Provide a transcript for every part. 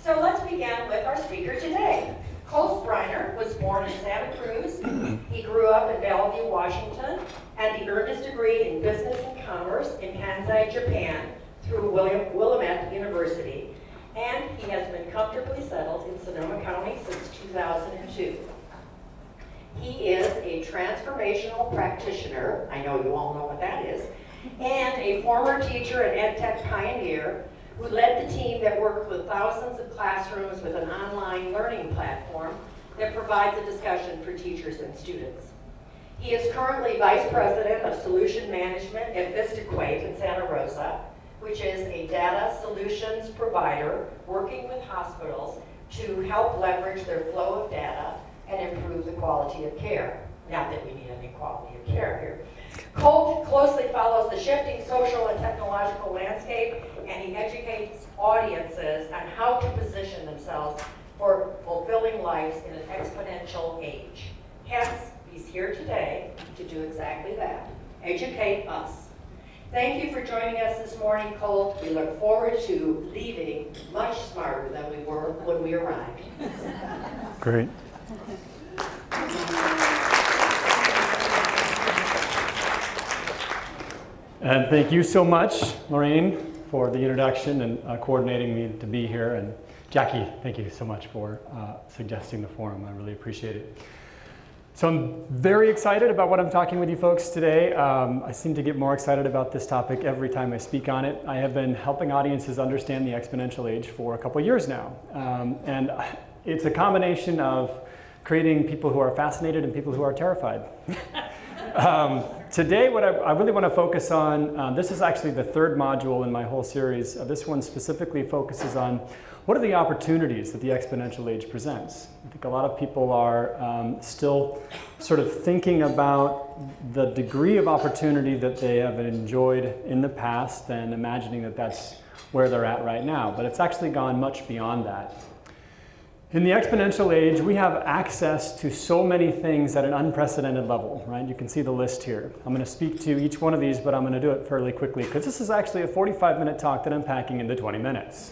So let's begin with our speaker today. Colt Briner was born in Santa Cruz. He grew up in Bellevue, Washington, and he earned his degree in Business and Commerce in Kansai, Japan, through Willamette University, and he has been comfortably settled in Sonoma County since 2002. He is a transformational practitioner, I know you all know what that is, and a former teacher and ed tech pioneer who led the team that worked with thousands of classrooms with an online learning platform that provides a discussion for teachers and students. He is currently Vice President of Solution Management at VistaQuate in Santa Rosa, which is a data solutions provider working with hospitals to help leverage their flow of data and improve the quality of care. Not that we need any quality of care here. Colt closely follows the shifting social and technological landscape, and he educates audiences on how to position themselves for fulfilling lives in an exponential age. Hence, he's here today to do exactly that, educate us. Thank you for joining us this morning, Colt. We look forward to leaving much smarter than we were when we arrived. Great. And thank you so much, Lorraine, for the introduction and coordinating me to be here. And Jackie, thank you so much for suggesting the forum. I really appreciate it. So I'm very excited about what I'm talking with you folks today. I seem to get more excited about this topic every time I speak on it. I have been helping audiences understand the exponential age for a couple years now. And it's a combination of creating people who are fascinated and people who are terrified. Today, what I really want to focus on, this is actually the third module in my whole series. This one specifically focuses on what are the opportunities that the exponential age presents. I think a lot of people are still sort of thinking about the degree of opportunity that they have enjoyed in the past and imagining that that's where they're at right now. But it's actually gone much beyond that. In the exponential age, we have access to so many things at an unprecedented level, right? You can see the list here. I'm going to speak to each one of these, but I'm going to do it fairly quickly because this is actually a 45-minute talk that I'm packing into 20 minutes.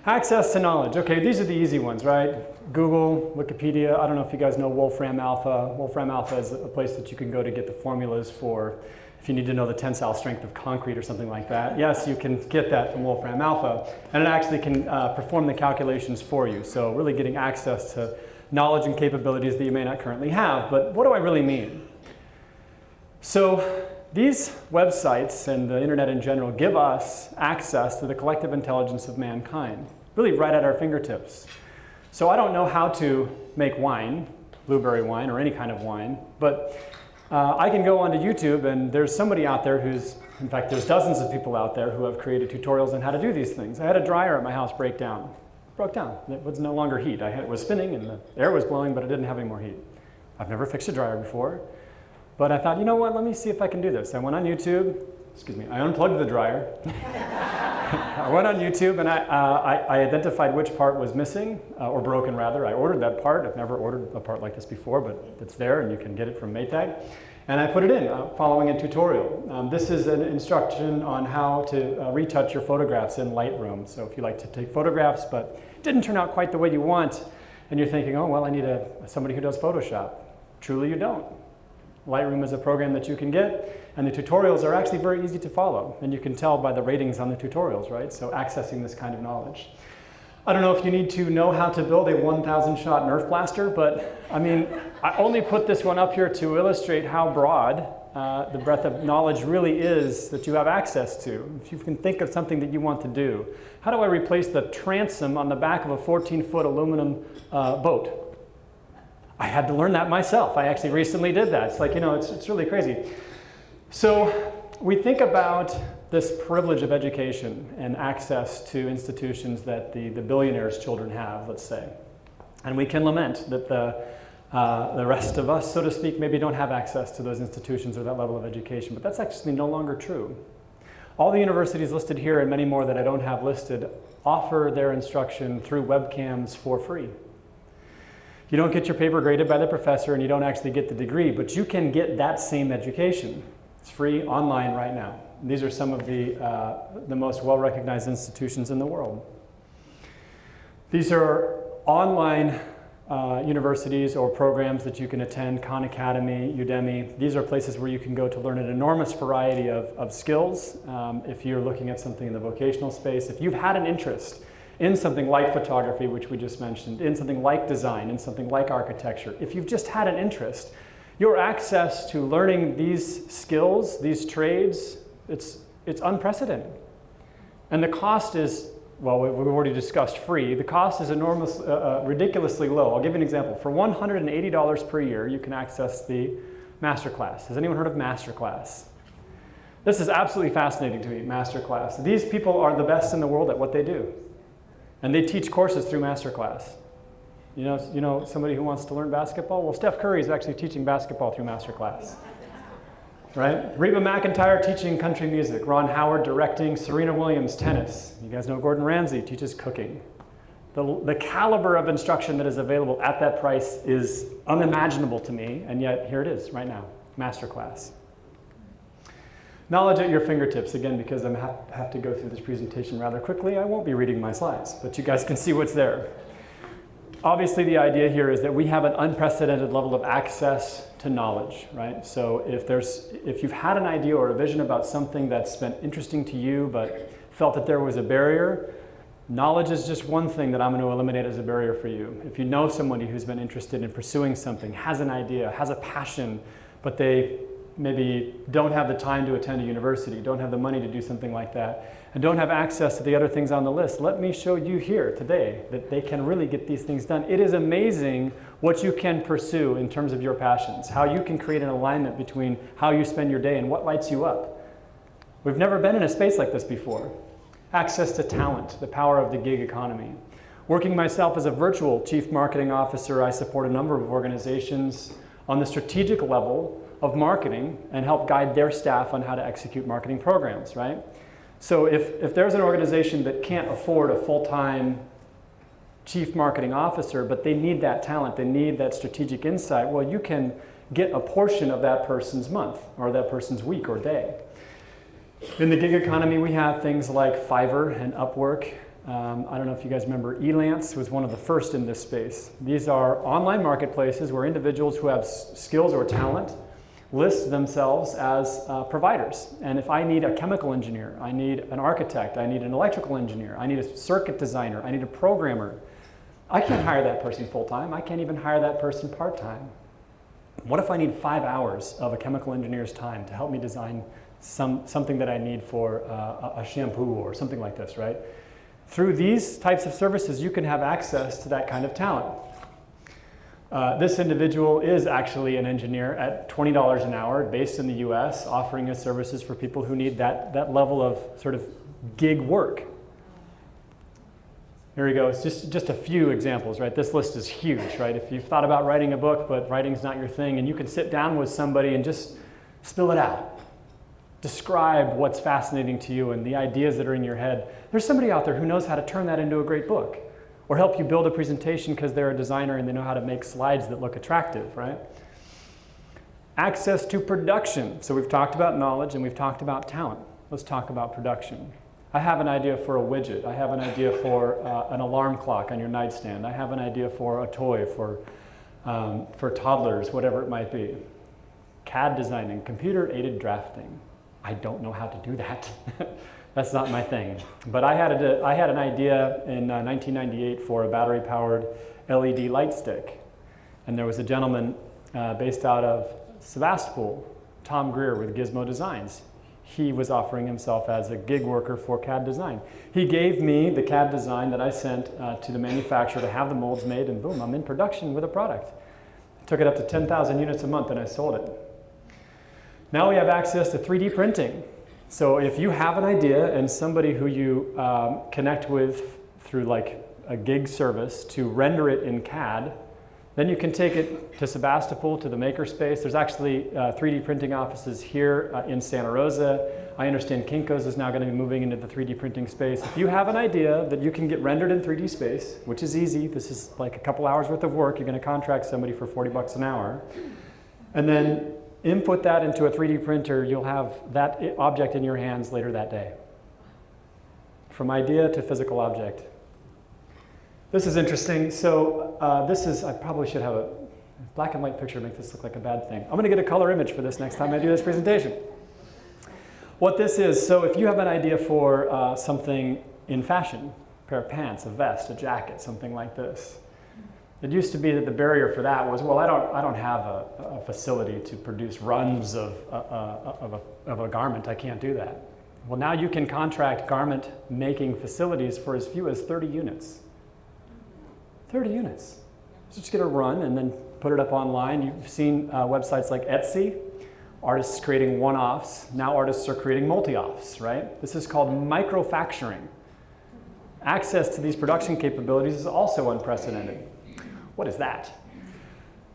Access to knowledge. Okay, these are the easy ones, right? Google, Wikipedia. I don't know if you guys know Wolfram Alpha. Wolfram Alpha is a place that you can go to get the formulas for if you need to know the tensile strength of concrete or something like that. Yes, you can get that from Wolfram Alpha, and it actually can perform the calculations for you. So really getting access to knowledge and capabilities that you may not currently have. But what do I really mean? So these websites and the internet in general give us access to the collective intelligence of mankind, really right at our fingertips. So I don't know how to make wine, blueberry wine or any kind of wine, but I can go onto YouTube and there's somebody out there who's, in fact, there's dozens of people out there who have created tutorials on how to do these things. I had a dryer at my house break down. Broke down. It was no longer heat. It was spinning and the air was blowing, but it didn't have any more heat. I've never fixed a dryer before, but I thought, you know what, let me see if I can do this. I went on YouTube, I unplugged the dryer. I went on YouTube and I identified which part was missing, or broken rather. I ordered that part. I've never ordered a part like this before, but it's there and you can get it from Maytag. And I put it in, following a tutorial. This is an instruction on how to retouch your photographs in Lightroom. So if you like to take photographs, but it didn't turn out quite the way you want, and you're thinking, oh, well, I need somebody who does Photoshop. Truly you don't. Lightroom is a program that you can get, and the tutorials are actually very easy to follow, and you can tell by the ratings on the tutorials, right? So accessing this kind of knowledge. I don't know if you need to know how to build a 1,000-shot Nerf blaster, but I mean, I only put this one up here to illustrate how broad the breadth of knowledge really is that you have access to. If you can think of something that you want to do. How do I replace the transom on the back of a 14-foot aluminum boat? I had to learn that myself. I actually recently did that. It's like, you know, it's really crazy. So we think about this privilege of education and access to institutions that the billionaires' children have, let's say. And we can lament that the rest of us, so to speak, maybe don't have access to those institutions or that level of education, but that's actually no longer true. All the universities listed here and many more that I don't have listed offer their instruction through webcams for free. You don't get your paper graded by the professor and you don't actually get the degree, but you can get that same education. It's free online right now. These are some of the most well-recognized institutions in the world. These are online universities or programs that you can attend, Khan Academy, Udemy. These are places where you can go to learn an enormous variety of skills. If you're looking at something in the vocational space, if you've had an interest in something like photography, which we just mentioned, in something like design, in something like architecture, if you've just had an interest, your access to learning these skills, these trades, it's unprecedented. And the cost is, well, we've already discussed free. The cost is ridiculously low. I'll give you an example. For $180 per year, you can access the Masterclass. Has anyone heard of Masterclass? This is absolutely fascinating to me, Masterclass. These people are the best in the world at what they do. And they teach courses through Masterclass. You know somebody who wants to learn basketball? Well, Steph Curry is actually teaching basketball through Masterclass. Right? Reba McEntire teaching country music. Ron Howard directing. Serena Williams tennis. You guys know Gordon Ramsay teaches cooking. The caliber of instruction that is available at that price is unimaginable to me, and yet here it is right now, Masterclass. Knowledge at your fingertips. Again, because I have to go through this presentation rather quickly, I won't be reading my slides, but you guys can see what's there. Obviously, the idea here is that we have an unprecedented level of access to knowledge, right? So if you've had an idea or a vision about something that's been interesting to you but felt that there was a barrier, knowledge is just one thing that I'm going to eliminate as a barrier for you. If you know somebody who's been interested in pursuing something, has an idea, has a passion, but they maybe don't have the time to attend a university, don't have the money to do something like that, and don't have access to the other things on the list, let me show you here today that they can really get these things done. It is amazing what you can pursue in terms of your passions, how you can create an alignment between how you spend your day and what lights you up. We've never been in a space like this before. Access to talent, the power of the gig economy. Working myself as a virtual chief marketing officer, I support a number of organizations on the strategic level of marketing and help guide their staff on how to execute marketing programs, right? So if there's an organization that can't afford a full-time chief marketing officer, but they need that talent, they need that strategic insight, well, you can get a portion of that person's month or that person's week or day. In the gig economy, we have things like Fiverr and Upwork. I don't know if you guys remember, Elance was one of the first in this space. These are online marketplaces where individuals who have skills or talent list themselves as providers. And if I need a chemical engineer, I need an architect, I need an electrical engineer, I need a circuit designer, I need a programmer, I can't hire that person full-time. I can't even hire that person part-time. What if I need 5 hours of a chemical engineer's time to help me design something that I need for a shampoo or something like this, right? Through these types of services, you can have access to that kind of talent. This individual is actually an engineer at $20 an hour, based in the US, offering his services for people who need that level of sort of gig work. Here we go. It's just a few examples, right? This list is huge, right? If you've thought about writing a book, but writing's not your thing, and you can sit down with somebody and just spill it out. Describe what's fascinating to you and the ideas that are in your head. There's somebody out there who knows how to turn that into a great book, or help you build a presentation because they're a designer and they know how to make slides that look attractive, right? Access to production. So we've talked about knowledge and we've talked about talent. Let's talk about production. I have an idea for a widget. I have an idea for an alarm clock on your nightstand. I have an idea for a toy for toddlers, whatever it might be. CAD designing, computer-aided drafting. I don't know how to do that. That's not my thing. But I had an idea in 1998 for a battery-powered LED light stick. And there was a gentleman based out of Sebastopol, Tom Greer with Gizmo Designs. He was offering himself as a gig worker for CAD design. He gave me the CAD design that I sent to the manufacturer to have the molds made, and boom, I'm in production with a product. Took it up to 10,000 units a month and I sold it. Now we have access to 3D printing. So if you have an idea and somebody who you connect with through like a gig service to render it in CAD, then you can take it to Sebastopol, to the makerspace. There's actually 3D printing offices here in Santa Rosa. I understand Kinko's is now going to be moving into the 3D printing space. If you have an idea that you can get rendered in 3D space, which is easy, this is like a couple hours worth of work, you're going to contract somebody for 40 bucks an hour, and then input that into a 3D printer, you'll have that object in your hands later that day. From idea to physical object. This is interesting. So I probably should have a black and white picture to make this look like a bad thing. I'm going to get a color image for this next time I do this presentation. What this is, so if you have an idea for something in fashion, a pair of pants, a vest, a jacket, something like this. It used to be that the barrier for that was, well, I don't have a facility to produce runs of a garment. I can't do that. Well, now you can contract garment making facilities for as few as 30 units. 30 units. So just get a run and then put it up online. You've seen websites like Etsy, artists creating one-offs. Now artists are creating multi-offs, right? This is called microfacturing. Access to these production capabilities is also unprecedented. What is that?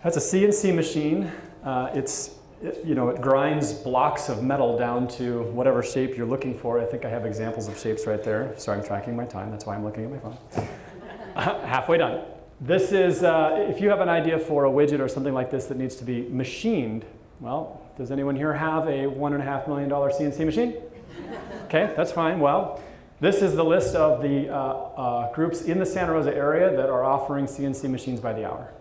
That's a CNC machine. It grinds blocks of metal down to whatever shape you're looking for. I think I have examples of shapes right there. Sorry, I'm tracking my time. That's why I'm looking at my phone. Halfway done. This is, if you have an idea for a widget or something like this that needs to be machined, well, does anyone here have a $1.5 million CNC machine? Okay, that's fine. Well, this is the list of the groups in the Santa Rosa area that are offering CNC machines by the hour.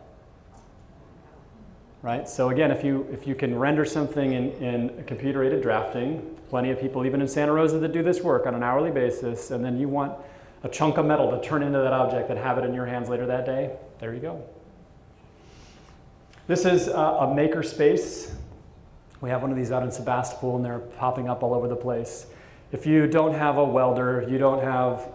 Right? So again, if you can render something in computer-aided drafting, plenty of people even in Santa Rosa that do this work on an hourly basis, and then you want a chunk of metal to turn into that object and have it in your hands later that day, there you go. This is a maker space. We have one of these out in Sebastopol and they're popping up all over the place. If you don't have a welder, you don't have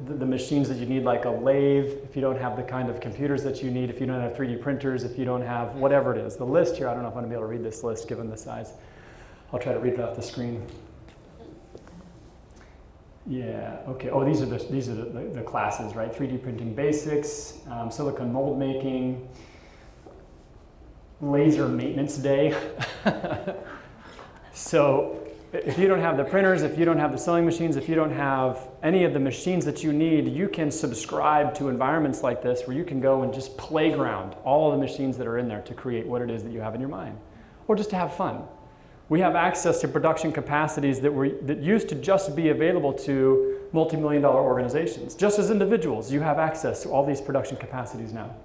the machines that you need like a lathe, if you don't have the kind of computers that you need, if you don't have 3D printers, if you don't have whatever it is. The list here, I don't know if I'm going to be able to read this list given the size. I'll try to read it off the screen. Yeah, okay. Oh, these are the classes, right? 3D printing basics, silicone mold making, laser maintenance day. So if you don't have the printers, if you don't have the sewing machines, if you don't have any of the machines that you need, you can subscribe to environments like this where you can go and just playground all of the machines that are in there to create what it is that you have in your mind, or just to have fun. We have access to production capacities that used to just be available to multi-million-dollar organizations. Just as individuals, you have access to all these production capacities now.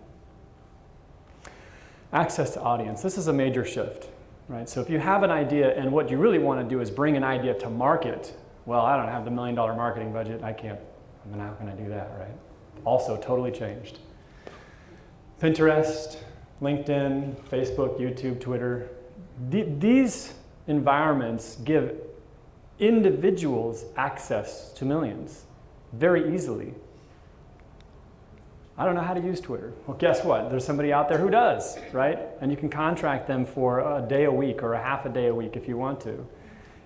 Access to audience. This is a major shift, right? So if you have an idea and what you really want to do is bring an idea to market, well, I don't have the $1 million marketing budget. I'm not going to do that, right? Also totally changed. Pinterest, LinkedIn, Facebook, YouTube, Twitter. These environments give individuals access to millions very easily. I don't know how to use Twitter. Well, guess what? There's somebody out there who does, right? And you can contract them for a day a week or a half a day a week if you want to.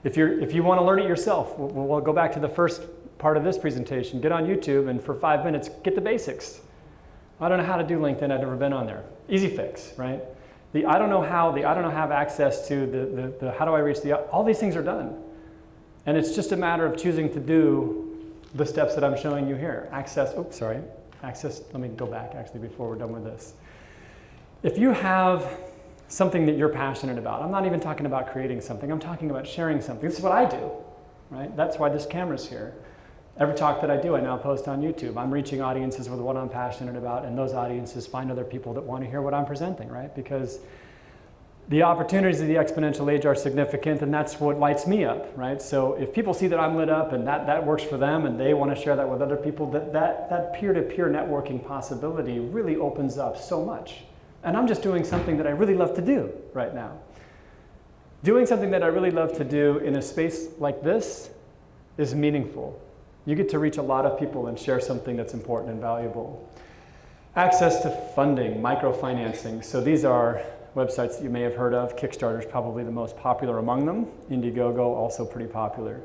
If you want to learn it yourself, we'll go back to the first part of this presentation. Get on YouTube and for 5 minutes, get the basics. I don't know how to do LinkedIn. I've never been on there. Easy fix, right? I don't know have access to the how do I reach all these things are done. And it's just a matter of choosing to do the steps that I'm showing you here. Access, let me go back actually before we're done with this. If you have something that you're passionate about, I'm not even talking about creating something, I'm talking about sharing something. This is what I do, right? That's why this camera's here. Every talk that I do, I now post on YouTube. I'm reaching audiences with what I'm passionate about, and those audiences find other people that want to hear what I'm presenting, right? Because the opportunities of the exponential age are significant, and that's what lights me up, right? So if people see that I'm lit up and that works for them and they want to share that with other people, that peer-to-peer networking possibility really opens up so much. And I'm just doing something that I really love to do right now. Doing something that I really love to do in a space like this is meaningful. You get to reach a lot of people and share something that's important and valuable. Access to funding, microfinancing. So these are websites that you may have heard of. Kickstarter is probably the most popular among them. Indiegogo, also pretty popular.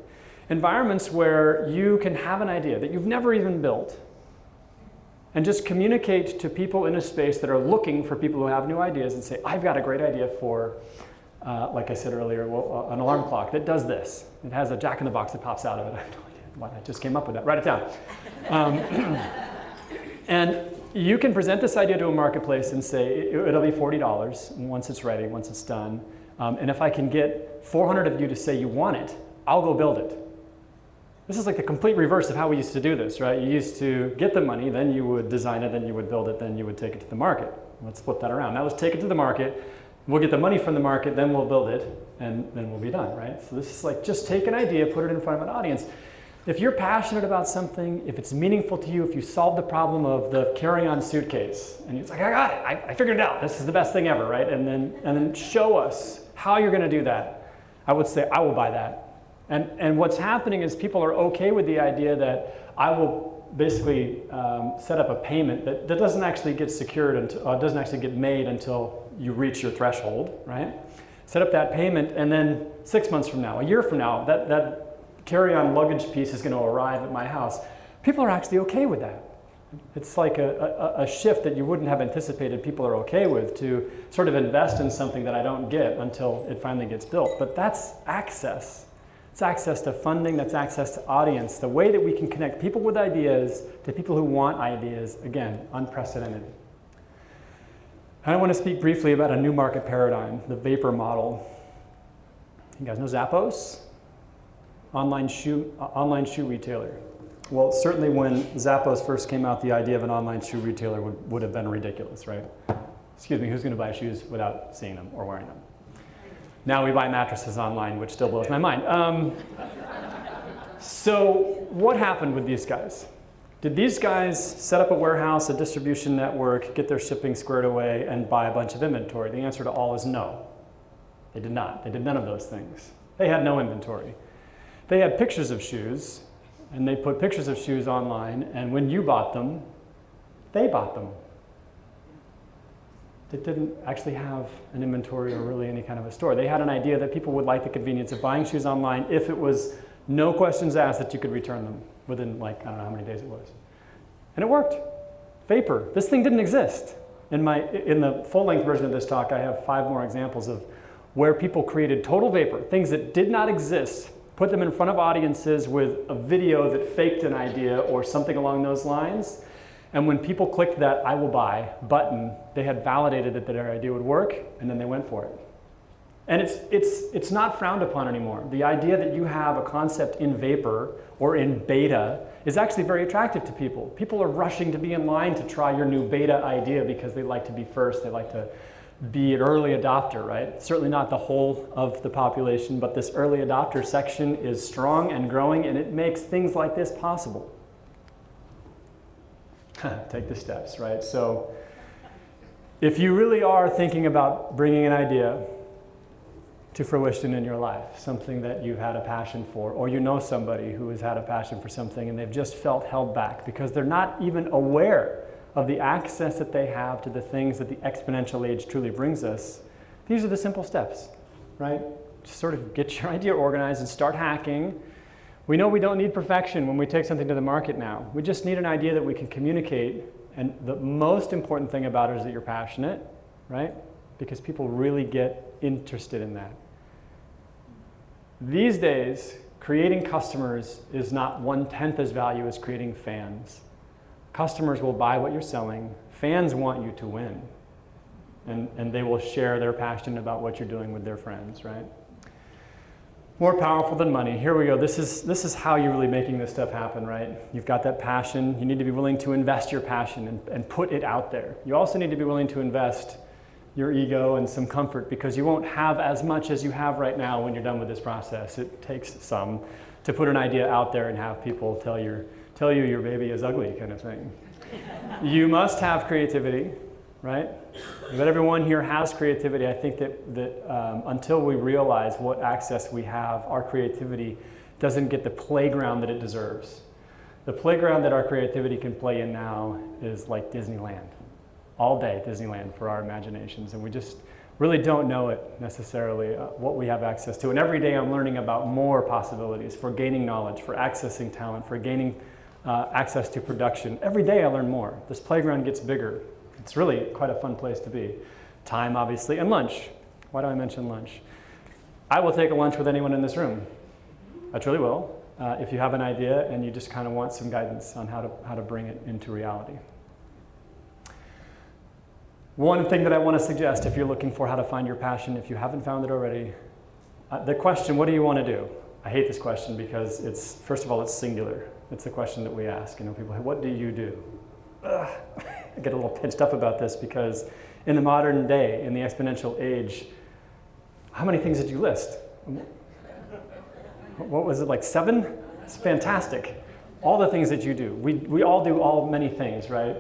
Environments where you can have an idea that you've never even built and just communicate to people in a space that are looking for people who have new ideas and say, I've got a great idea for, like I said earlier, an alarm clock that does this. It has a jack-in-the-box that pops out of it. I have no idea why I just came up with that. Write it down. And you can present this idea to a marketplace and say, it'll be $40 once it's ready, once it's done. And if I can get 400 of you to say you want it, I'll go build it. This is like the complete reverse of how we used to do this, right? You used to get the money, then you would design it, then you would build it, then you would take it to the market. Let's flip that around. Now let's take it to the market. We'll get the money from the market, then we'll build it, and then we'll be done, right? So this is like, just take an idea, put it in front of an audience. If you're passionate about something, if it's meaningful to you, if you solve the problem of the carry-on suitcase, and it's like, I got it, I figured it out, this is the best thing ever, right? And then show us how you're gonna do that. I would say, I will buy that. And what's happening is people are okay with the idea that I will basically set up a payment that doesn't actually get secured, until, doesn't actually get made until you reach your threshold, right? Set up that payment, and then 6 months from now, a year from now, that carry-on luggage piece is going to arrive at my house. People are actually okay with that. It's like a shift that you wouldn't have anticipated people are okay with, to sort of invest in something that I don't get until it finally gets built. But that's access. It's access to funding, that's access to audience. The way that we can connect people with ideas to people who want ideas, again, unprecedented. I want to speak briefly about a new market paradigm, the vapor model. You guys know Zappos? Online shoe retailer. Well, certainly when Zappos first came out, the idea of an online shoe retailer would have been ridiculous, right? Excuse me, who's going to buy shoes without seeing them or wearing them? Now we buy mattresses online, which still blows my mind. So what happened with these guys? Did these guys set up a warehouse, a distribution network, get their shipping squared away, and buy a bunch of inventory? The answer to all is no. They did not. They did none of those things. They had no inventory. They had pictures of shoes, and they put pictures of shoes online, and when you bought them, they bought them. They didn't actually have an inventory or really any kind of a store. They had an idea that people would like the convenience of buying shoes online if it was no questions asked that you could return them within, like, I don't know how many days it was. And it worked. Vapor. This thing didn't exist. In the full-length version of this talk, I have 5 more examples of where people created total vapor, things that did not exist, put them in front of audiences with a video that faked an idea or something along those lines. And when people clicked that I will buy button, they had validated that their idea would work, and then they went for it. And it's not frowned upon anymore. The idea that you have a concept in vapor or in beta is actually very attractive to people. People are rushing to be in line to try your new beta idea because they like to be first, they like to be an early adopter, right? Certainly not the whole of the population, but this early adopter section is strong and growing, and it makes things like this possible. Take the steps, right? So if you really are thinking about bringing an idea to fruition in your life, something that you've had a passion for, or you know somebody who has had a passion for something and they've just felt held back because they're not even aware of the access that they have to the things that the exponential age truly brings us, these are the simple steps, right? Just sort of get your idea organized and start hacking. We know we don't need perfection when we take something to the market now. We just need an idea that we can communicate, and the most important thing about it is that you're passionate, right? Because people really get interested in that. These days, creating customers is not 1/10 as value as creating fans. Customers will buy what you're selling. Fans want you to win. And they will share their passion about what you're doing with their friends, right? More powerful than money. Here we go. This is how you're really making this stuff happen, right? You've got that passion. You need to be willing to invest your passion and put it out there. You also need to be willing to invest your ego and some comfort, because you won't have as much as you have right now when you're done with this process. It takes some to put an idea out there and have people tell you your baby is ugly, kind of thing. You must have creativity, right? But everyone here has creativity. I think that until we realize what access we have, our creativity doesn't get the playground that it deserves. The playground that our creativity can play in now is like Disneyland. All day Disneyland for our imaginations, and we just really don't know it necessarily, what we have access to. And every day I'm learning about more possibilities for gaining knowledge, for accessing talent, for gaining access to production. Every day I learn more. This playground gets bigger. It's really quite a fun place to be. Time, obviously, and lunch. Why do I mention lunch? I will take a lunch with anyone in this room. I truly will. If you have an idea and you just kind of want some guidance on how to bring it into reality. One thing that I want to suggest, if you're looking for how to find your passion, if you haven't found it already, the question, what do you want to do? I hate this question because it's, first of all, it's singular. It's the question that we ask. You know, people, what do you do? Ugh. I get a little pinched up about this because in the modern day, in the exponential age, how many things did you list? What was it, like 7? It's fantastic. All the things that you do. We all do many things, right?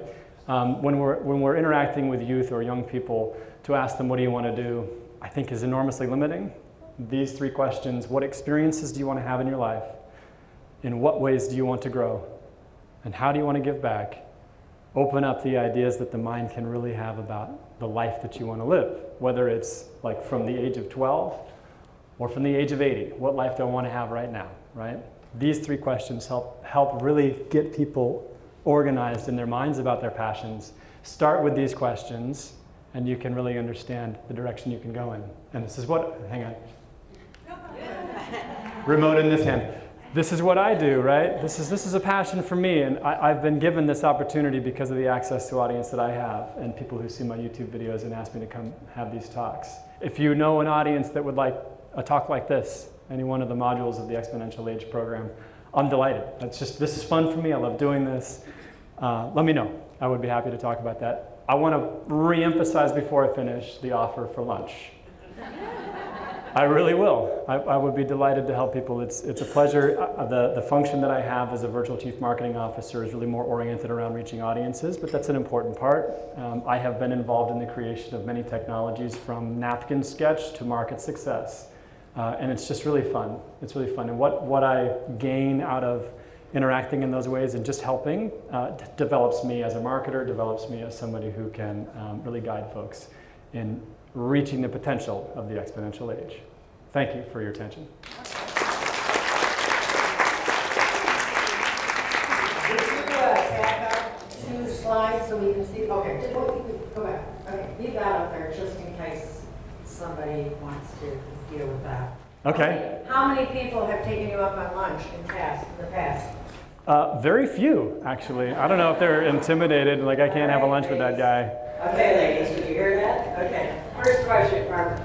When we're interacting with youth or young people, to ask them, what do you want to do, I think is enormously limiting. These 3 questions: what experiences do you want to have in your life? In what ways do you want to grow? And how do you want to give back? Open up the ideas that the mind can really have about the life that you want to live, whether it's like from the age of 12 or from the age of 80. What life do I want to have right now, right? These 3 questions help really get people organized in their minds about their passions. Start with these questions, and you can really understand the direction you can go in. And this is what, hang on. Remote in this hand. This is what I do, right? This is a passion for me, and I've been given this opportunity because of the access to audience that I have, and people who see my YouTube videos and ask me to come have these talks. If you know an audience that would like a talk like this, any one of the modules of the Exponential Age program, I'm delighted. This is fun for me. I love doing this. Let me know. I would be happy to talk about that. I want to re-emphasize before I finish the offer for lunch. I really will. I would be delighted to help people. It's a pleasure. The function that I have as a virtual chief marketing officer is really more oriented around reaching audiences, but that's an important part. I have been involved in the creation of many technologies, from napkin sketch to market success. And it's just really fun. It's really fun. And what I gain out of interacting in those ways and just helping develops me as a marketer, develops me as somebody who can really guide folks in reaching the potential of the exponential age. Thank you for your attention. Did you back up 2 slides so we can see? Okay, go back. Okay, leave that up there just in case somebody wants to deal with that. Okay. How many people have taken you up on lunch in the past? Very few, actually. I don't know if they're intimidated, like I can't have a lunch with that guy. Okay, ladies, did you hear that? Okay, first question, Barbara.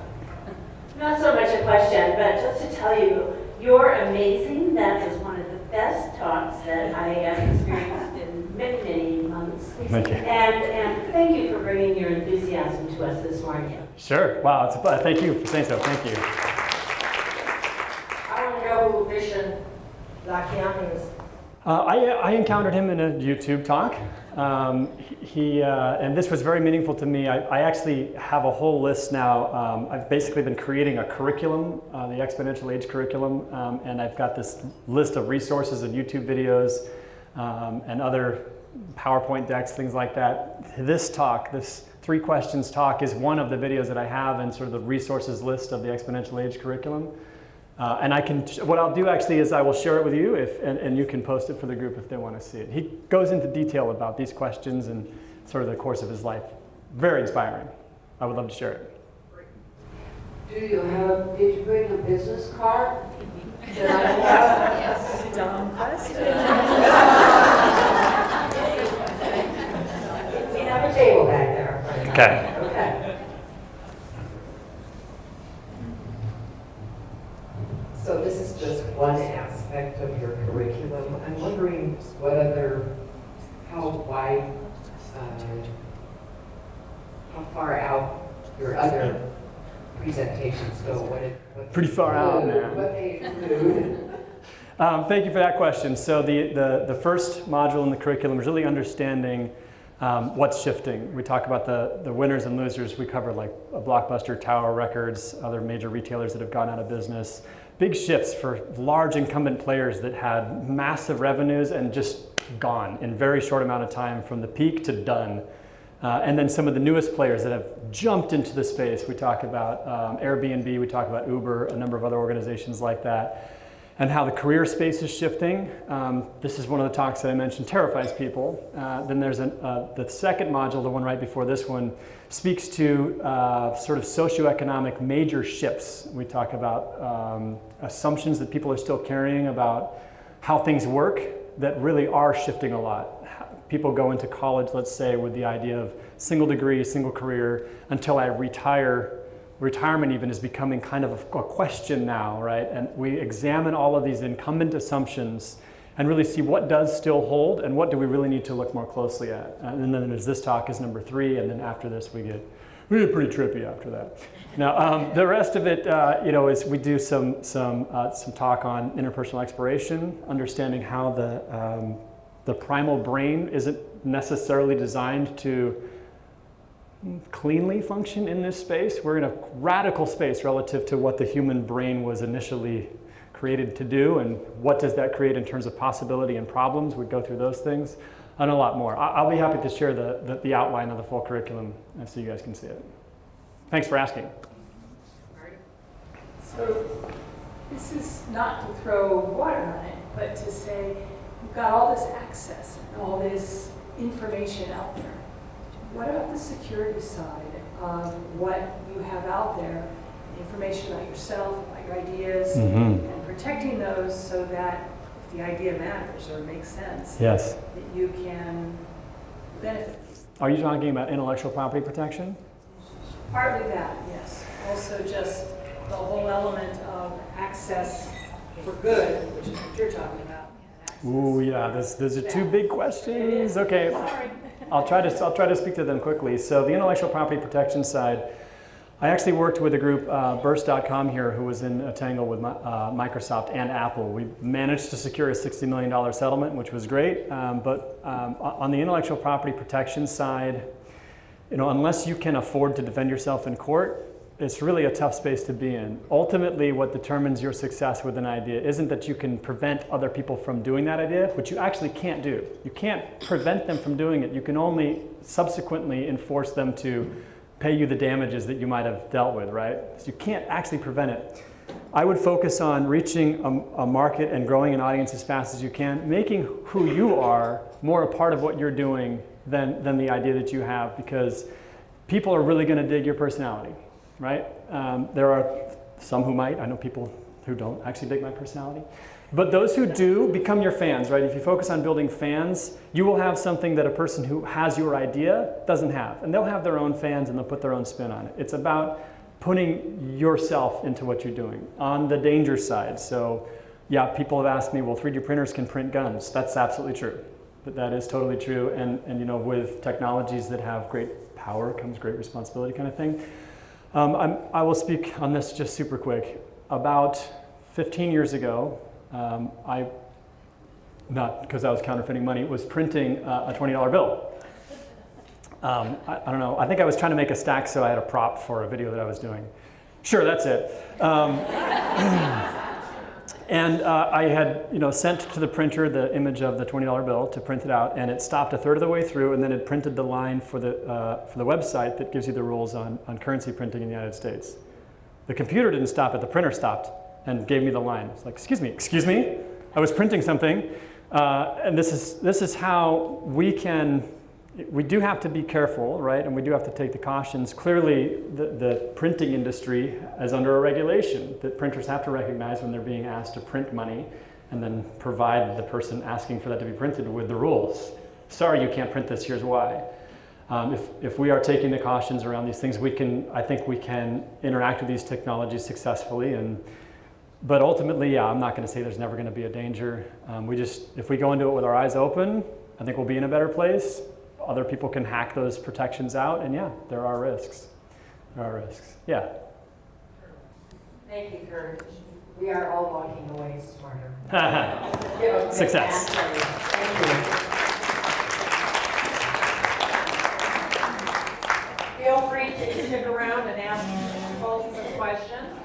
Not so much a question, but just to tell you, you're amazing. That is one of the best talks that I have experienced in many, many months. Thank you. And thank you for bringing your enthusiasm to us this morning. Sure. Wow. Thank you for saying so. Thank you. I want to know who Vishen Lakhiani is. I encountered him in a YouTube talk. And this was very meaningful to me. I actually have a whole list now. I've basically been creating a curriculum, the Exponential Age curriculum, and I've got this list of resources and YouTube videos and other PowerPoint decks, things like that. This talk, this 3 questions talk, is one of the videos that I have in sort of the resources list of the Exponential Age curriculum. And what I'll do actually is I will share it with you, and you can post it for the group if they want to see it. He goes into detail about these questions and sort of the course of his life. Very inspiring. I would love to share it. Did you bring a business card? That I have? Yes, dumb question. We have a table back there. Okay. Okay. So this is just one aspect of your curriculum. I'm wondering how wide, how far out your other presentations go. Pretty far out now. What they include. Thank you for that question. So the first module in the curriculum is really understanding what's shifting. We talk about the winners and losers. We cover like Blockbuster, Tower Records, other major retailers that have gone out of business. Big shifts for large incumbent players that had massive revenues and just gone in very short amount of time from the peak to done. And then some of the newest players that have jumped into the space. We talk about Airbnb, we talk about Uber, a number of other organizations like that, and how the career space is shifting. This is one of the talks that I mentioned, terrifies people. Then there's the second module, the one right before this one, speaks to sort of socioeconomic major shifts. We talk about assumptions that people are still carrying about how things work that really are shifting a lot. People go into college, let's say, with the idea of single degree, single career, until I retire retirement even is becoming kind of a question now, right? And we examine all of these incumbent assumptions and really see what does still hold and what do we really need to look more closely at. And then there's this talk is number 3, and then after this we get pretty trippy after that. Now the rest of it, is we do some talk on interpersonal exploration, understanding how the primal brain isn't necessarily designed to cleanly function in this space. We're in a radical space relative to what the human brain was initially created to do, and what does that create in terms of possibility and problems. We go through those things and a lot more. I'll be happy to share the outline of the full curriculum so you guys can see it. Thanks for asking. So this is not to throw water on it, but to say you've got all this access and all this information out there. What about the security side of what you have out there, information about yourself, about your ideas, and protecting those so that if the idea matters or makes sense, yes, that you can benefit? Are you talking about intellectual property protection? Partly that, yes. Also just the whole element of access for good, which is what you're talking about. Ooh, yeah, those are 2 big questions. Okay. Sorry. I'll try to speak to them quickly. So the intellectual property protection side, I actually worked with a group, Burst.com here, who was in a tangle with Microsoft and Apple. We managed to secure a $60 million settlement, which was great. But on the intellectual property protection side, unless you can afford to defend yourself in court, it's really a tough space to be in. Ultimately, what determines your success with an idea isn't that you can prevent other people from doing that idea, which you actually can't do. You can't prevent them from doing it. You can only subsequently enforce them to pay you the damages that you might have dealt with, right? So you can't actually prevent it. I would focus on reaching a market and growing an audience as fast as you can, making who you are more a part of what you're doing than the idea that you have, because people are really going to dig your personality. Right? There are some who might. I know people who don't actually dig my personality. But those who do become your fans, right? If you focus on building fans, you will have something that a person who has your idea doesn't have. And they'll have their own fans and they'll put their own spin on it. It's about putting yourself into what you're doing. On the danger side, so yeah, people have asked me, well, 3D printers can print guns. That's absolutely true. But that is totally true. And with technologies that have great power comes great responsibility kind of thing. I will speak on this just super quick. About 15 years ago, not because I was counterfeiting money, was printing a $20 bill. I don't know, I think I was trying to make a stack so I had a prop for a video that I was doing. Sure, that's it. And I had sent to the printer the image of the $20 bill to print it out, and it stopped a third of the way through, and then it printed the line for the website that gives you the rules on currency printing in the United States. The computer didn't stop it, the printer stopped and gave me the line. It's like, excuse me, I was printing something. And this is how we do have to be careful, right? And we do have to take the cautions. Clearly, the printing industry is under a regulation that printers have to recognize when they're being asked to print money and then provide the person asking for that to be printed with the rules. Sorry, you can't print this, here's why. If we are taking the cautions around these things, I think we can interact with these technologies successfully. But ultimately, yeah, I'm not going to say there's never going to be a danger. If we go into it with our eyes open, I think we'll be in a better place. Other people can hack those protections out, and yeah, there are risks. Yeah. Thank you, Kurt. We are all walking away smarter. Success. Thank you. Feel free to stick around and ask Colt some questions.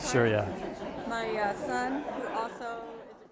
Sure, yeah. My son, who